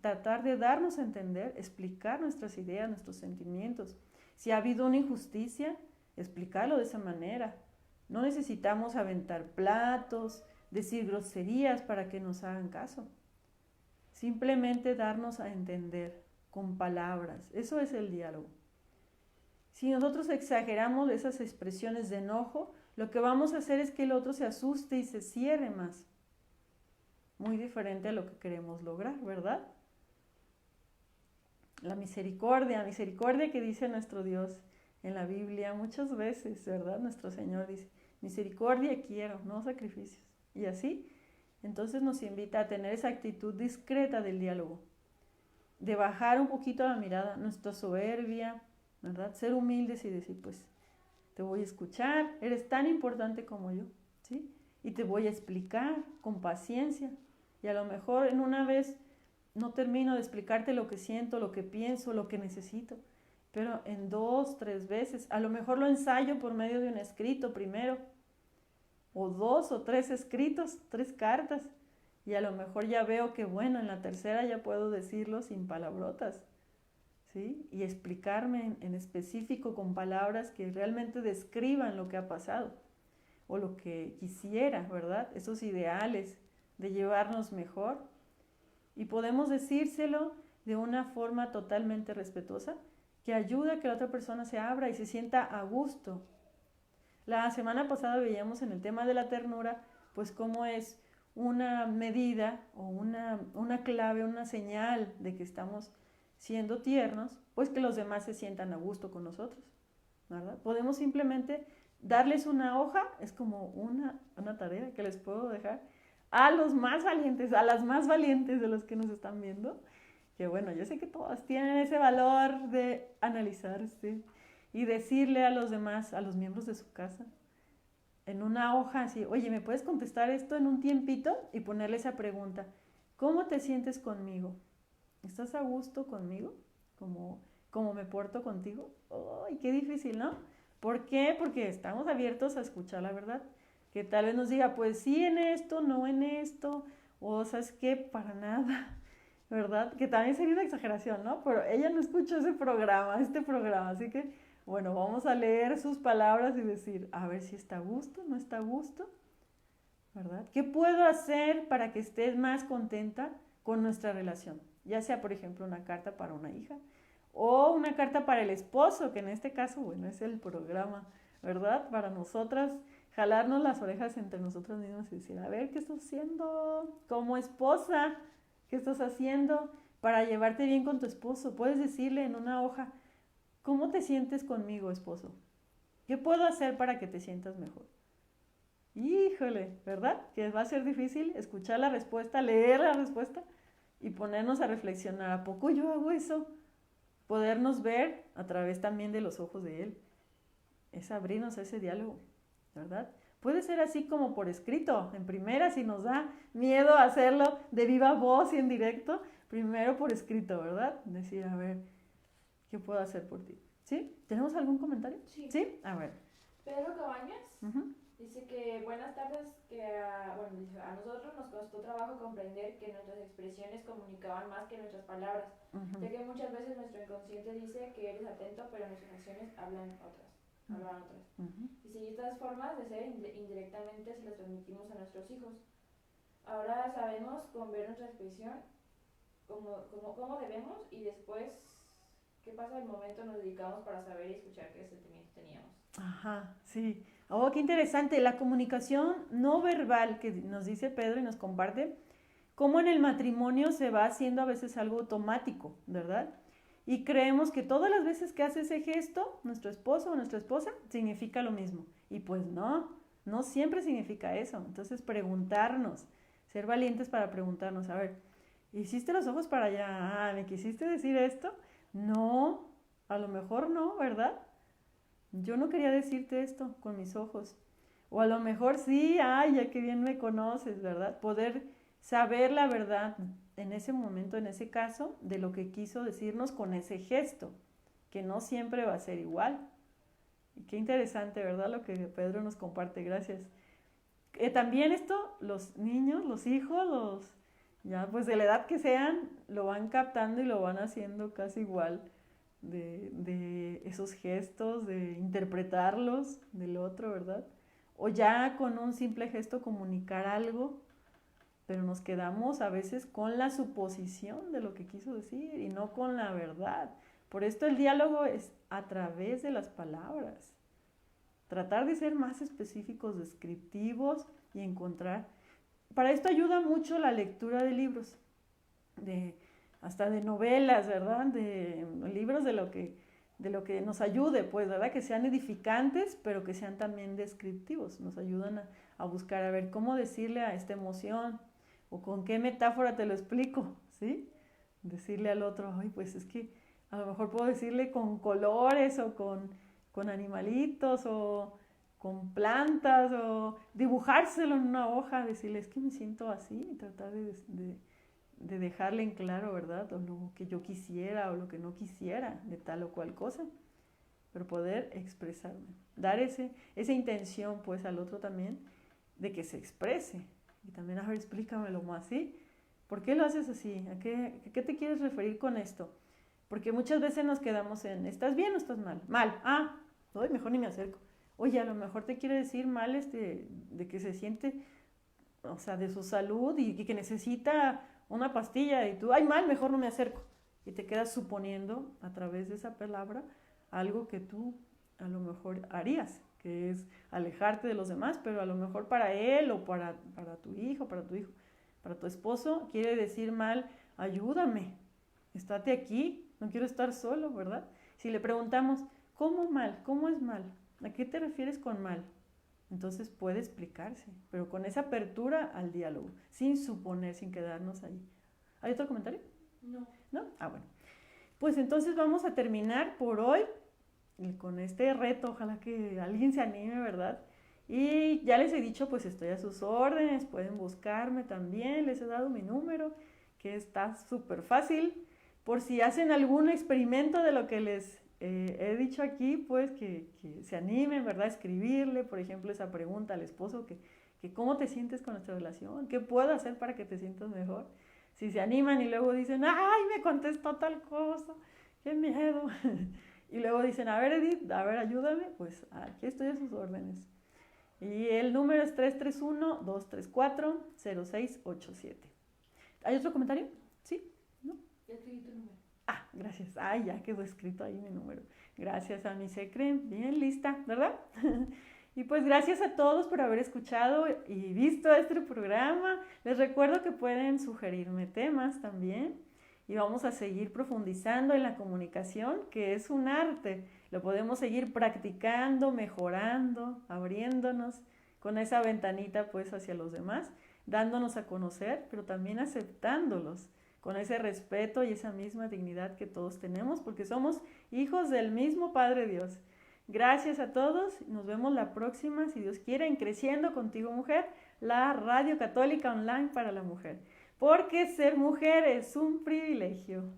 tratar de darnos a entender, explicar nuestras ideas, nuestros sentimientos. Si ha habido una injusticia, explicarlo de esa manera. No necesitamos aventar platos, decir groserías para que nos hagan caso. Simplemente darnos a entender con palabras. Eso es el diálogo. Si nosotros exageramos esas expresiones de enojo, lo que vamos a hacer es que el otro se asuste y se cierre más. Muy diferente a lo que queremos lograr, ¿verdad? La misericordia que dice nuestro Dios en la Biblia muchas veces, ¿verdad? Nuestro Señor dice, misericordia quiero, no sacrificios. Y así, entonces nos invita a tener esa actitud discreta del diálogo, de bajar un poquito la mirada, nuestra soberbia, ¿verdad? Ser humildes y decir, pues, te voy a escuchar, eres tan importante como yo, ¿sí? Y te voy a explicar con paciencia. Y a lo mejor en una vez no termino de explicarte lo que siento, lo que pienso, lo que necesito, pero en 2, 3 veces, a lo mejor lo ensayo por medio de un escrito primero, o 2 o 3 escritos, 3 cartas, y a lo mejor ya veo que bueno, en la tercera ya puedo decirlo sin palabrotas, ¿sí? Y explicarme en específico con palabras que realmente describan lo que ha pasado, o lo que quisiera, ¿verdad? Esos ideales de llevarnos mejor. Y podemos decírselo de una forma totalmente respetuosa que ayuda a que la otra persona se abra y se sienta a gusto. La semana pasada veíamos en el tema de la ternura, pues cómo es una medida o una clave, una señal de que estamos siendo tiernos, pues que los demás se sientan a gusto con nosotros, ¿verdad? Podemos simplemente darles una hoja, es como una tarea que les puedo dejar a los más valientes, a las más valientes de los que nos están viendo, que bueno, yo sé que todas tienen ese valor de analizarse y decirle a los demás, a los miembros de su casa, en una hoja así, oye, ¿me puedes contestar esto en un tiempito? Y ponerle esa pregunta, ¿cómo te sientes conmigo? ¿Estás a gusto conmigo? ¿Cómo me porto contigo? ¡Ay, qué difícil!, ¿no? ¿Por qué? Porque estamos abiertos a escuchar la verdad. Que tal vez nos diga, pues sí en esto, no en esto, o ¿sabes qué? Para nada, ¿verdad? Que también sería una exageración, ¿no? Pero ella no escuchó este programa, así que, bueno, vamos a leer sus palabras y decir, a ver si está a gusto, no está a gusto, ¿verdad? ¿Qué puedo hacer para que estés más contenta con nuestra relación? Ya sea, por ejemplo, una carta para una hija, o una carta para el esposo, que en este caso, bueno, es el programa, ¿verdad? Para nosotras, jalarnos las orejas entre nosotras mismas y decir, a ver, ¿qué estás haciendo como esposa? ¿Qué estás haciendo para llevarte bien con tu esposo? Puedes decirle en una hoja, ¿cómo te sientes conmigo, esposo? ¿Qué puedo hacer para que te sientas mejor? Híjole, ¿verdad? Que va a ser difícil escuchar la respuesta, leer la respuesta y ponernos a reflexionar, ¿a poco yo hago eso? Podernos ver a través también de los ojos de él. Es abrirnos a ese diálogo. ¿verdad? Puede ser así como por escrito, en primera, si nos da miedo hacerlo de viva voz y en directo, primero por escrito, ¿verdad? Decir, a ver, ¿qué puedo hacer por ti? ¿Sí? ¿Tenemos algún comentario? Sí. ¿Sí? A ver. Pedro Cabañas dice que buenas tardes, dice, a nosotros nos costó trabajo comprender que nuestras expresiones comunicaban más que nuestras palabras, ya que muchas veces nuestro inconsciente dice que eres atento, pero nuestras acciones hablan otras. Y estas formas de ser indirectamente se las transmitimos a nuestros hijos. Ahora sabemos con ver nuestra expresión cómo debemos, y después qué pasa el momento nos dedicamos para saber y escuchar qué sentimientos teníamos. Ajá, sí. Oh, qué interesante. La comunicación no verbal que nos dice Pedro y nos comparte, cómo en el matrimonio se va haciendo a veces algo automático, ¿verdad? Y creemos que todas las veces que hace ese gesto, nuestro esposo o nuestra esposa, significa lo mismo. Y pues no siempre significa eso. Entonces preguntarnos, ser valientes para preguntarnos, a ver, ¿hiciste los ojos para allá? ¿Me quisiste decir esto? No, a lo mejor no, ¿verdad? Yo no quería decirte esto con mis ojos. O a lo mejor sí, ya que bien me conoces, ¿verdad? Poder saber la verdad en ese momento, en ese caso, de lo que quiso decirnos con ese gesto, que no siempre va a ser igual. Y qué interesante, ¿verdad? Lo que Pedro nos comparte, gracias. También esto, los niños, los hijos, ya pues de la edad que sean, lo van captando y lo van haciendo casi igual de esos gestos, de interpretarlos del otro, ¿verdad? O ya con un simple gesto comunicar algo, pero nos quedamos a veces con la suposición de lo que quiso decir y no con la verdad. Por esto el diálogo es a través de las palabras. Tratar de ser más específicos, descriptivos y encontrar. Para esto ayuda mucho la lectura de libros, hasta de novelas, ¿verdad? De libros de lo que nos ayude, pues, ¿verdad? Que sean edificantes, pero que sean también descriptivos. Nos ayudan a buscar, a ver, cómo decirle a esta emoción o con qué metáfora te lo explico, ¿sí? Decirle al otro, ay, pues es que a lo mejor puedo decirle con colores o con animalitos o con plantas o dibujárselo en una hoja, decirle, es que me siento así y tratar de dejarle en claro, ¿verdad? O lo que yo quisiera o lo que no quisiera de tal o cual cosa, pero poder expresarme, dar esa intención pues al otro también de que se exprese. Y también, a ver, explícamelo más, ¿sí? ¿Por qué lo haces así? ¿A qué te quieres referir con esto? Porque muchas veces nos quedamos en, ¿estás bien o estás mal? Mal, mejor ni me acerco. Oye, a lo mejor te quiere decir mal de que se siente, o sea, de su salud y que necesita una pastilla y tú, mal, mejor no me acerco. Y te quedas suponiendo a través de esa palabra algo que tú a lo mejor harías, que es alejarte de los demás, pero a lo mejor para él o para tu hijo, para tu esposo, quiere decir mal, ayúdame, estate aquí, no quiero estar solo, ¿verdad? Si le preguntamos, ¿cómo mal? ¿Cómo es mal? ¿A qué te refieres con mal? Entonces puede explicarse, pero con esa apertura al diálogo, sin suponer, sin quedarnos ahí. ¿Hay otro comentario? No. ¿No? Bueno. Pues entonces vamos a terminar por hoy con este reto. Ojalá que alguien se anime, ¿verdad? Y ya les he dicho, pues estoy a sus órdenes, pueden buscarme también, les he dado mi número, que está súper fácil. Por si hacen algún experimento de lo que les he dicho aquí, pues que se animen, ¿verdad? Escribirle, por ejemplo, esa pregunta al esposo, que ¿cómo te sientes con nuestra relación? ¿Qué puedo hacer para que te sientas mejor? Si se animan y luego dicen, me contestó tal cosa, qué miedo. Y luego dicen, a ver, Edith, a ver, ayúdame, pues aquí estoy a sus órdenes. Y el número es 331-234-0687. ¿Hay otro comentario? ¿Sí? ¿No? Ya escribí tu número. Gracias. Ya quedó escrito ahí mi número. Gracias a mi secre. Bien lista, ¿verdad? Y pues gracias a todos por haber escuchado y visto este programa. Les recuerdo que pueden sugerirme temas también. Y vamos a seguir profundizando en la comunicación, que es un arte. Lo podemos seguir practicando, mejorando, abriéndonos con esa ventanita pues hacia los demás, dándonos a conocer, pero también aceptándolos con ese respeto y esa misma dignidad que todos tenemos, porque somos hijos del mismo Padre Dios. Gracias a todos. Nos vemos la próxima, si Dios quiere, en Creciendo Contigo Mujer, la radio católica online para la mujer. Porque ser mujer es un privilegio.